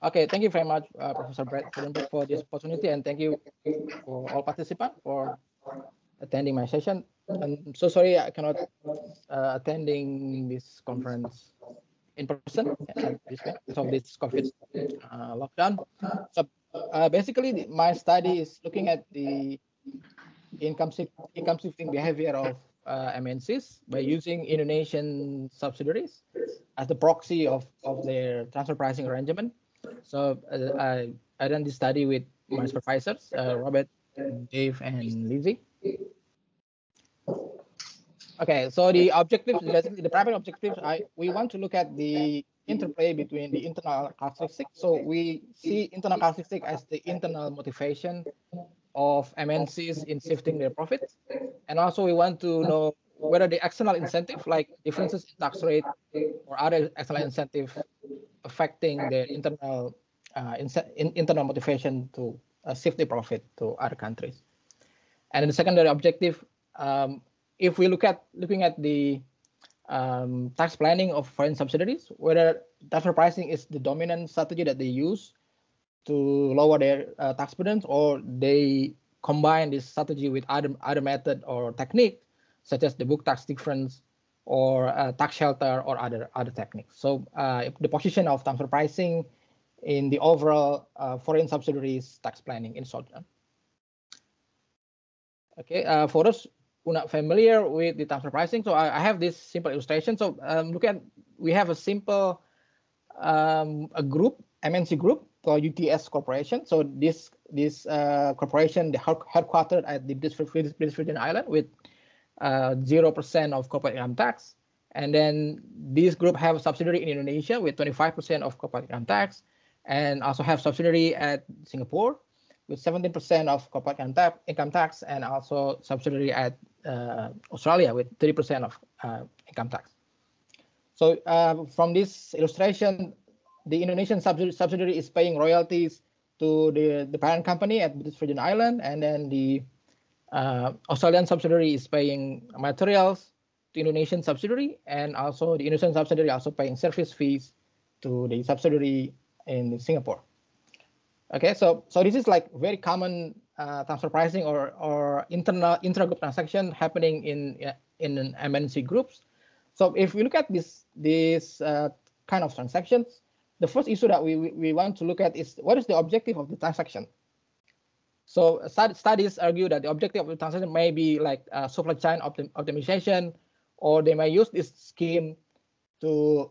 Okay, thank you very much, Professor Brett Friedenberg, for this opportunity, and thank you for all participants for attending my session. I'm so sorry I cannot attending this conference in person at this point because of this COVID lockdown. So basically, my study is looking at the income shifting behavior of MNCs by using Indonesian subsidiaries as the proxy of their transfer pricing arrangement. So I done this study with my supervisors, Robert, Dave, and Lizzie. Okay, so the objectives, basically the primary objectives, we want to look at the interplay between the internal characteristics. So we see internal characteristic as the internal motivation of MNCs in shifting their profits. And also we want to know whether the external incentive, like differences in tax rate or other external incentive affecting the internal internal motivation to shift the profit to other countries. And the secondary objective, if we looking at the tax planning of foreign subsidiaries, whether transfer pricing is the dominant strategy that they use to lower their tax burdens, or they combine this strategy with other method or technique, such as the book tax difference or tax shelter or other techniques. So the position of transfer pricing in the overall foreign subsidiaries tax planning in short. Okay, for those who are not familiar with the transfer pricing, so I have this simple illustration. So look at, we have a simple a group, MNC group called UTS Corporation. So this corporation, the headquartered at the British Virgin Island with 0% of corporate income tax. And then this group have a subsidiary in Indonesia with 25% of corporate income tax, and also have subsidiary at Singapore with 17% of corporate income tax, and also subsidiary at Australia with 30% of income tax. So from this illustration, the Indonesian subsidiary is paying royalties to the parent company at British Virgin Island, and then the Australian subsidiary is paying materials to Indonesian subsidiary, and also the Indonesian subsidiary also paying service fees to the subsidiary in Singapore. Okay, so this is like very common transfer pricing or intra-group transaction happening in MNC groups. So if we look at this kind of transactions, the first issue that we want to look at is what is the objective of the transaction. So studies argue that the objective of the transaction may be like supply chain optimization, or they may use this scheme to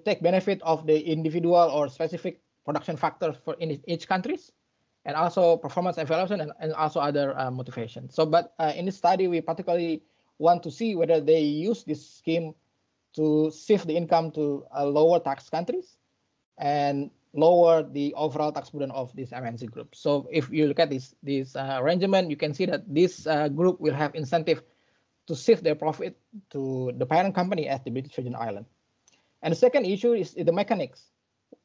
take benefit of the individual or specific production factors for in each countries, and also performance evaluation and also other motivations. So, but in this study, we particularly want to see whether they use this scheme to shift the income to lower tax countries and lower the overall tax burden of this MNC group. So if you look at this arrangement, you can see that this group will have incentive to shift their profit to the parent company at the British Virgin Island. And the second issue is the mechanics.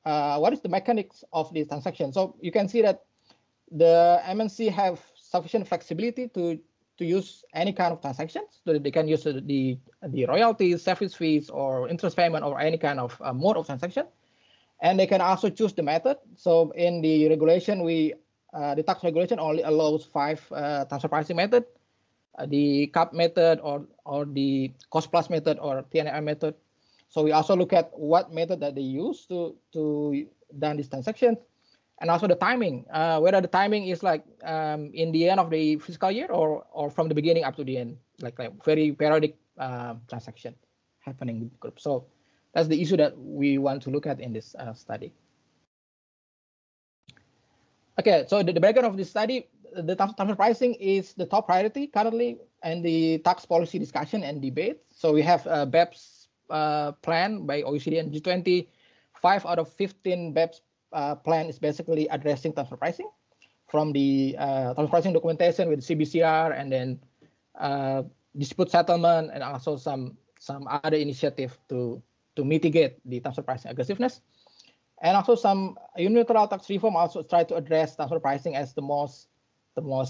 What is the mechanics of this transaction? So you can see that the MNC have sufficient flexibility to use any kind of transactions. So they can use the royalties, service fees, or interest payment, or any kind of mode of transaction. And they can also choose the method. So in the regulation, the tax regulation only allows 5 transfer pricing method, the CAP method, or the cost plus method, or TNM method. So we also look at what method that they use to done these transactions, and also the timing, whether the timing is like in the end of the fiscal year or from the beginning up to the end, like very periodic transaction happening with the group. So that's the issue that we want to look at in this study. Okay, so the background of this study, the transfer pricing is the top priority currently in the tax policy discussion and debate. So we have BEPS plan by OECD and G20. 5 out of 15 BEPS plan is basically addressing transfer pricing, from the transfer pricing documentation with CBCR, and then dispute settlement, and also some other initiative to mitigate the transfer pricing aggressiveness. And also some unilateral tax reform also try to address transfer pricing as the most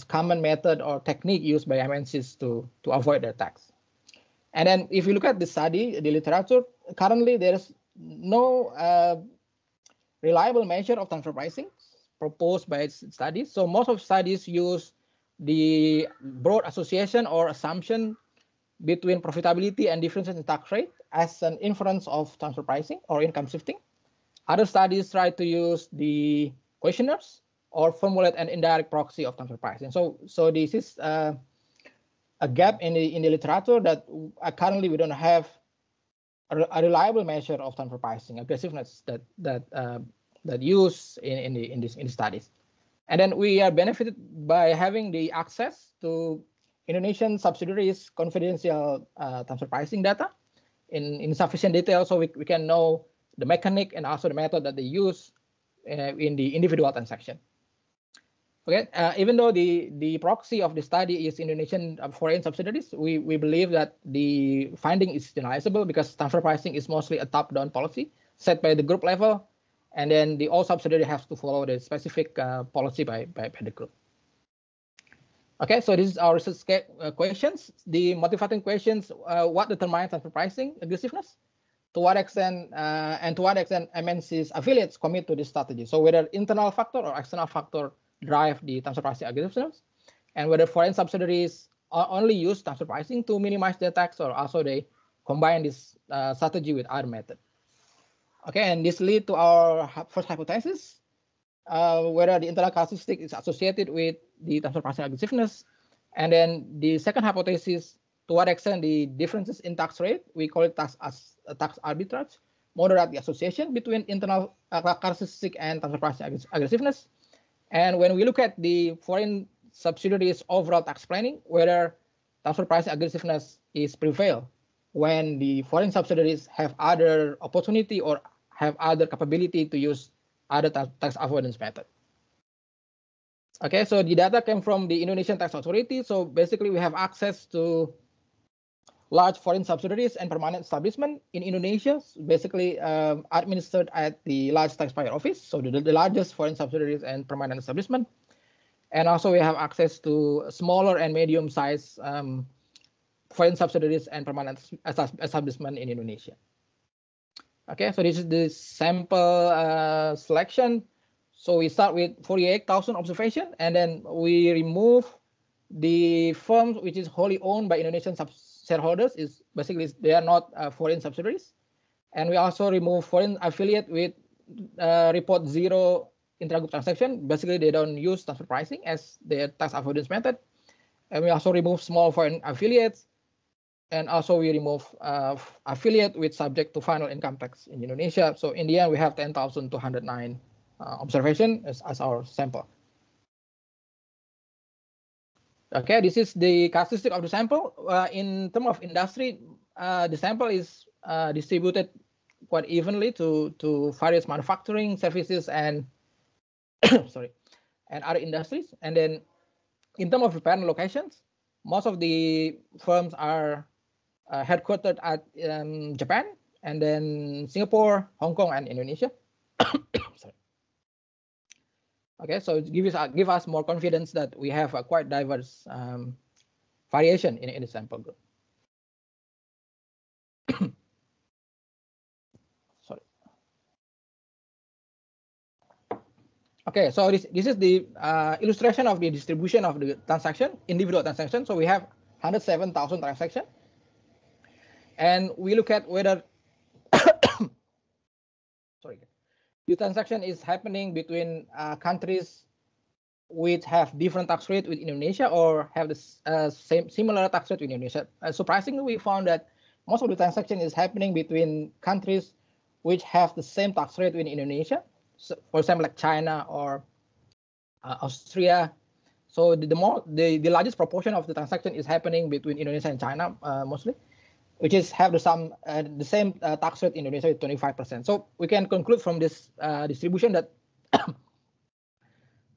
common method or technique used by MNCs to avoid their tax. And then if you look at the study, the literature, currently there is no reliable measure of transfer pricing proposed by studies. So most of studies use the broad association or assumption between profitability and differences in tax rate as an inference of transfer pricing or income shifting. Other studies try to use the questionnaires or formulate an indirect proxy of transfer pricing. So this is a gap in the literature that currently we don't have a reliable measure of transfer pricing aggressiveness that used in these studies. And then we are benefited by having the access to Indonesian subsidiaries confidential transfer pricing data in sufficient detail, so we can know the mechanic and also the method that they use in the individual transaction. Okay, even though the proxy of the study is Indonesian foreign subsidiaries, we believe that the finding is generalizable because transfer pricing is mostly a top-down policy set by the group level, and then the all subsidiary has to follow the specific policy by the group. Okay, so this is our research questions. The motivating questions: what determines transfer pricing aggressiveness? To what extent and to what extent MNC's affiliates commit to this strategy? So whether internal factor or external factor drive the transfer pricing aggressiveness, and whether foreign subsidiaries only use transfer pricing to minimize their tax, or also they combine this strategy with other methods. Okay, and this lead to our first hypothesis, whether the internal casuistic is associated with the transfer pricing aggressiveness. And then the second hypothesis, to what extent the differences in tax rate, we call it tax arbitrage, moderate the association between internal casuistic and transfer pricing aggressiveness. And when we look at the foreign subsidiaries overall tax planning, whether transfer pricing aggressiveness is prevail when the foreign subsidiaries have other opportunity or have other capability to use other tax avoidance method. Okay, so the data came from the Indonesian Tax Authority. So basically we have access to large foreign subsidiaries and permanent establishment in Indonesia, basically administered at the large taxpayer office. So the largest foreign subsidiaries and permanent establishment. And also we have access to smaller and medium-sized foreign subsidiaries and permanent establishment in Indonesia. Okay, so this is the sample selection. So we start with 48,000 observation, and then we remove the firms which is wholly owned by Indonesian shareholders. Is basically they are not foreign subsidiaries, and we also remove foreign affiliate with report zero intragroup transaction. Basically, they don't use transfer pricing as their tax avoidance method, and we also remove small foreign affiliates. And also we remove affiliate with subject to final income tax in Indonesia. So in the end, we have 10,209 observation as our sample. Okay, this is the characteristic of the sample. In terms of industry, the sample is distributed quite evenly to various manufacturing, services, and and other industries. And then in terms of parent locations, most of the firms are headquartered at Japan, and then Singapore, Hong Kong, and Indonesia. Sorry. Okay, so it give us more confidence that we have a quite diverse variation in the sample group. Sorry. Okay, so this is the illustration of the distribution of the transaction, individual transaction. So we have 107,000 transactions. And we look at whether the transaction is happening between countries which have different tax rate with Indonesia or have the similar tax rate with Indonesia. Surprisingly, we found that most of the transaction is happening between countries which have the same tax rate with Indonesia. So, for example, like China or Austria. So the largest proportion of the transaction is happening between Indonesia and China mostly, which is have the same tax rate in Indonesia with 25%. So we can conclude from this distribution that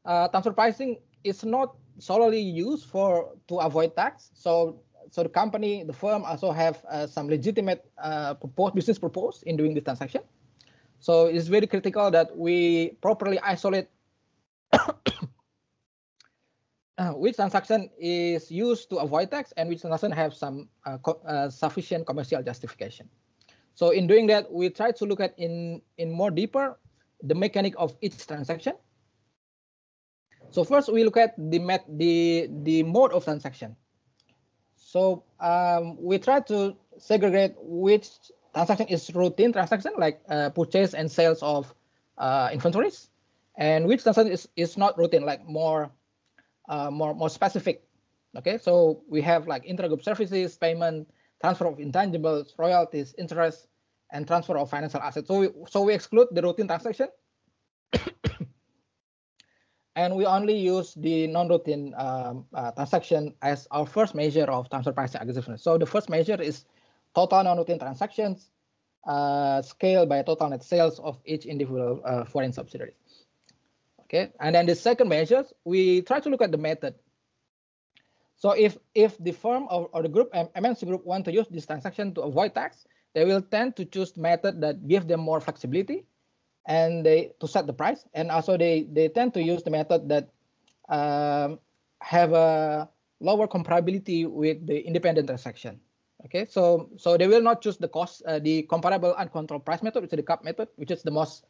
transfer pricing is not solely used to avoid tax. So the company, the firm also have some legitimate business purpose in doing this transaction. So it's very critical that we properly isolate which transaction is used to avoid tax and which transaction have some sufficient commercial justification. So in doing that, we try to look at in more deeper the mechanic of each transaction. So first we look at the mode of transaction. So we try to segregate which transaction is routine transaction, like purchase and sales of inventories, and which transaction is not routine, like more specific. Okay, so we have like intragroup services, payment, transfer of intangibles, royalties, interest, and transfer of financial assets. So we exclude the routine transaction, and we only use the non-routine transaction as our first measure of transfer pricing aggressiveness. So the first measure is total non-routine transactions scaled by total net sales of each individual foreign subsidiary. Okay, and then the second measure, we try to look at the method. So if the firm or the group, MNC group, want to use this transaction to avoid tax, they will tend to choose method that give them more flexibility and to set the price. And also they tend to use the method that have a lower comparability with the independent transaction. Okay, so they will not choose the comparable uncontrolled price method, which is the CUP method, which is the most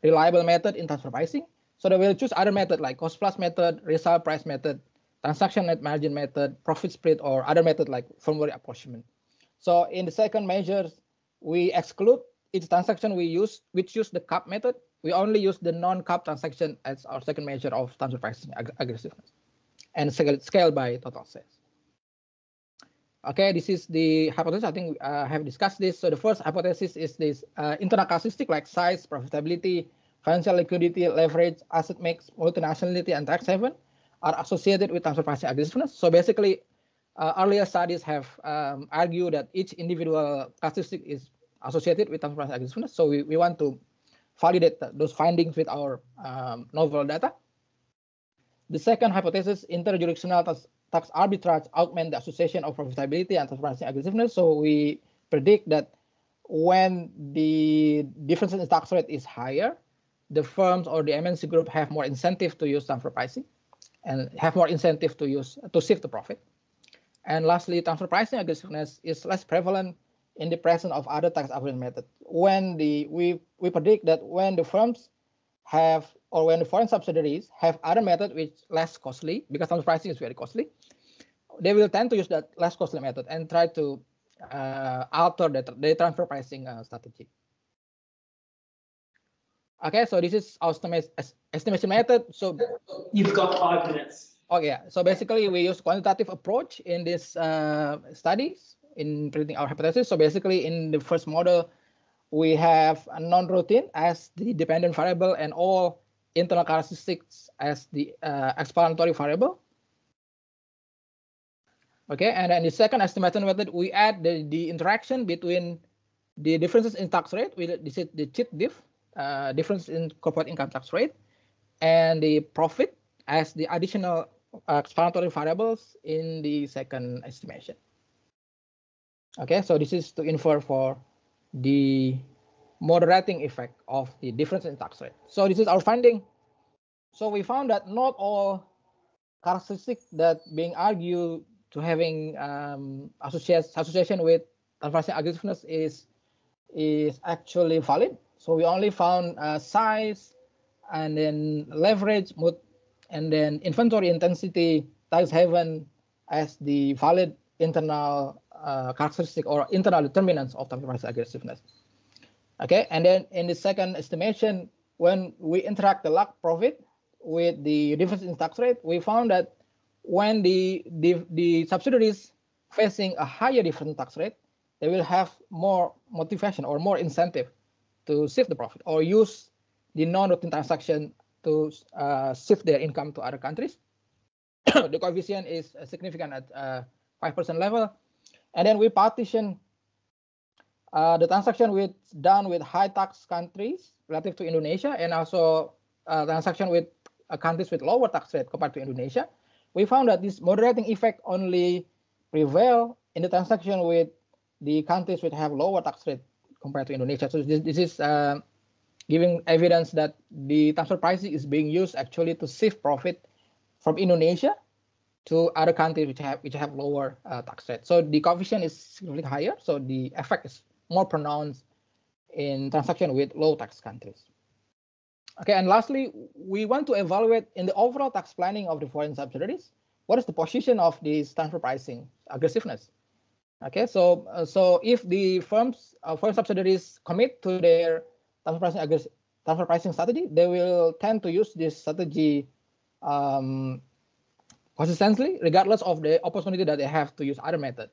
reliable method in transfer pricing. So they will choose other method like cost plus method, result price method, transaction net margin method, profit split, or other method like formulary apportionment. So in the second measure, we exclude each transaction which use the CUP method. We only use the non-CUP transaction as our second measure of transfer pricing aggressiveness, and scale by total sales. Okay, this is the hypothesis. I think I have discussed this. So the first hypothesis is this internal characteristic like size, profitability, financial liquidity, leverage, asset mix, multinationality, and tax haven are associated with transfer pricing aggressiveness. So basically, earlier studies have argued that each individual characteristic is associated with transfer pricing aggressiveness. So we want to validate those findings with our novel data. The second hypothesis, interjurisdictional tax arbitrage augment the association of profitability and transfer pricing aggressiveness. So we predict that when the difference in tax rate is higher, the firms or the MNC group have more incentive to use transfer pricing and have more incentive to shift the profit. And lastly, transfer pricing aggressiveness is less prevalent in the presence of other tax avoidance methods. When we predict that when the firms have, or when the foreign subsidiaries have other method which less costly, because transfer pricing is very costly, they will tend to use that less costly method and try to alter the transfer pricing strategy. Okay, so this is our estimation method. So you've got 5 minutes. Oh yeah, so basically we use quantitative approach in this studies in predicting our hypothesis. So basically in the first model, we have a non-routine as the dependent variable and all internal characteristics as the explanatory variable. Okay, and then the second estimation method, we add the interaction between the differences in tax rate, this is the CHIT diff, difference in corporate income tax rate, and the profit as the additional explanatory variables in the second estimation. Okay, so this is to infer for the moderating effect of the difference in tax rate. So this is our finding. So we found that not all characteristics that being argued to having association with transfer pricing aggressiveness is actually valid. So we only found size, and then leverage, and then inventory intensity, tax haven as the valid internal characteristic or internal determinants of transfer pricing aggressiveness. Okay, and then in the second estimation, when we interact the LAC profit with the difference in tax rate, we found that when the subsidiaries facing a higher difference in tax rate, they will have more motivation or more incentive to shift the profit or use the non-routine transaction to shift their income to other countries. The coefficient is significant at 5% level. And then we partition the transaction done with high tax countries relative to Indonesia, and also transaction with countries with lower tax rate compared to Indonesia. We found that this moderating effect only prevail in the transaction with the countries which have lower tax rate compared to Indonesia. So this is giving evidence that the transfer pricing is being used actually to shift profit from Indonesia to other countries which have lower tax rate. So the coefficient is significantly higher. So the effect is more pronounced in transaction with low tax countries. Okay, and lastly, we want to evaluate in the overall tax planning of the foreign subsidiaries, what is the position of this transfer pricing aggressiveness? Okay, so if the firms, foreign subsidiaries commit to their transfer pricing strategy, they will tend to use this strategy consistently, regardless of the opportunity that they have to use other method.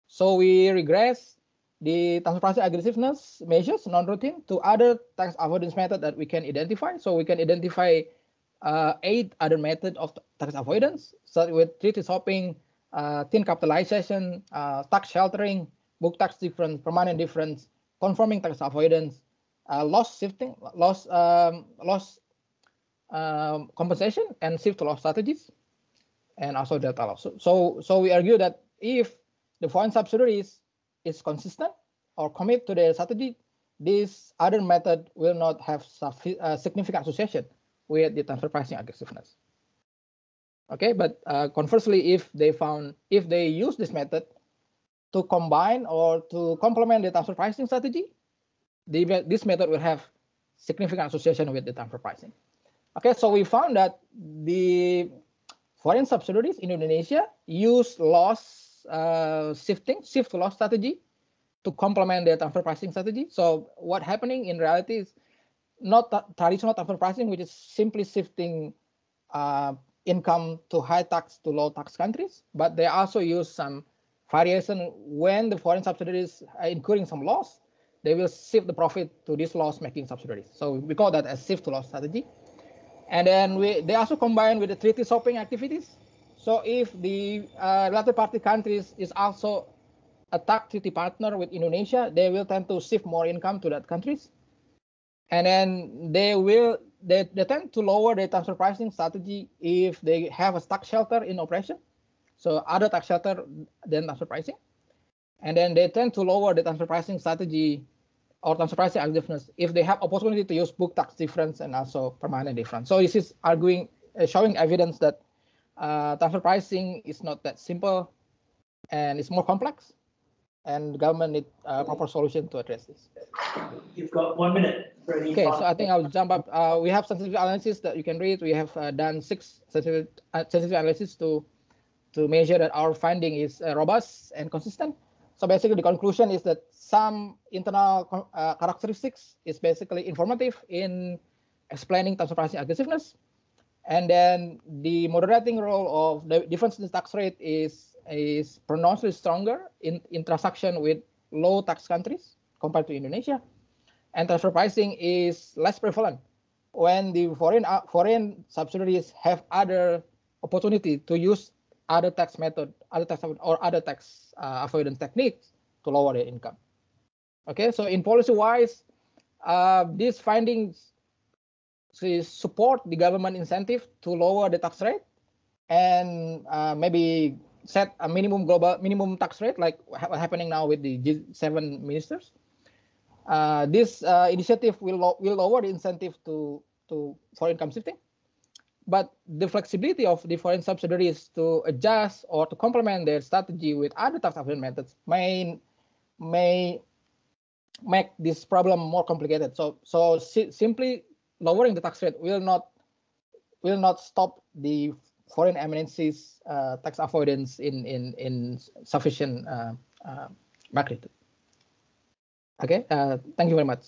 So we regress the transfer pricing aggressiveness measures, non-routine, to other tax avoidance method that we can identify. So we can identify 8 other methods of tax avoidance, starting with treaty shopping, thin capitalization, tax sheltering, book tax difference, permanent difference, conforming tax avoidance, loss shifting, loss compensation, and shift to loss strategies, and also delta loss. So we argue that if the foreign subsidiaries is consistent or commit to their strategy, this other method will not have significant association with the transfer pricing aggressiveness. Okay, but conversely, if they use this method to combine or to complement the transfer pricing strategy, this method will have significant association with the transfer pricing. Okay, so we found that the foreign subsidiaries in Indonesia use loss shift to loss strategy to complement their transfer pricing strategy. So what happening in reality is not traditional transfer pricing, which is simply shifting income to high tax to low tax countries, but they also use some variation when the foreign subsidiaries are incurring some loss, they will shift the profit to these loss-making subsidiaries. So we call that a shift to loss strategy. And then they also combine with the treaty shopping activities. So if the related party countries is also a tax treaty partner with Indonesia, they will tend to shift more income to that countries. And then they tend to lower their transfer pricing strategy if they have a tax shelter in operation. So other tax shelter than transfer pricing. And then they tend to lower the transfer pricing strategy or transfer pricing aggressiveness if they have opportunity to use book tax difference and also permanent difference. So this is showing evidence that transfer pricing is not that simple and it's more complex, and the government need a proper solution to address this. You've got 1 minute for any Okay, so I think I'll jump up. We have sensitivity analysis that you can read. We have done 6 sensitivity analysis to measure that our finding is robust and consistent. So basically, the conclusion is that some internal characteristics is basically informative in explaining transfer pricing aggressiveness, and then the moderating role of the difference in tax rate is pronouncedly stronger in transaction with low tax countries compared to Indonesia, and transfer pricing is less prevalent when the foreign subsidiaries have other opportunity to use other tax method, other tax avoidance techniques to lower their income. Okay, so in policy-wise, these findings support the government incentive to lower the tax rate and maybe set a minimum tax rate like what's happening now with the G7 ministers. This initiative will lower the incentive to for income shifting. But the flexibility of the foreign subsidiaries to adjust or to complement their strategy with other tax avoidance methods may make this problem more complicated. So simply lowering the tax rate will not stop the foreign MNCs tax avoidance in sufficient magnitude. Okay, thank you very much.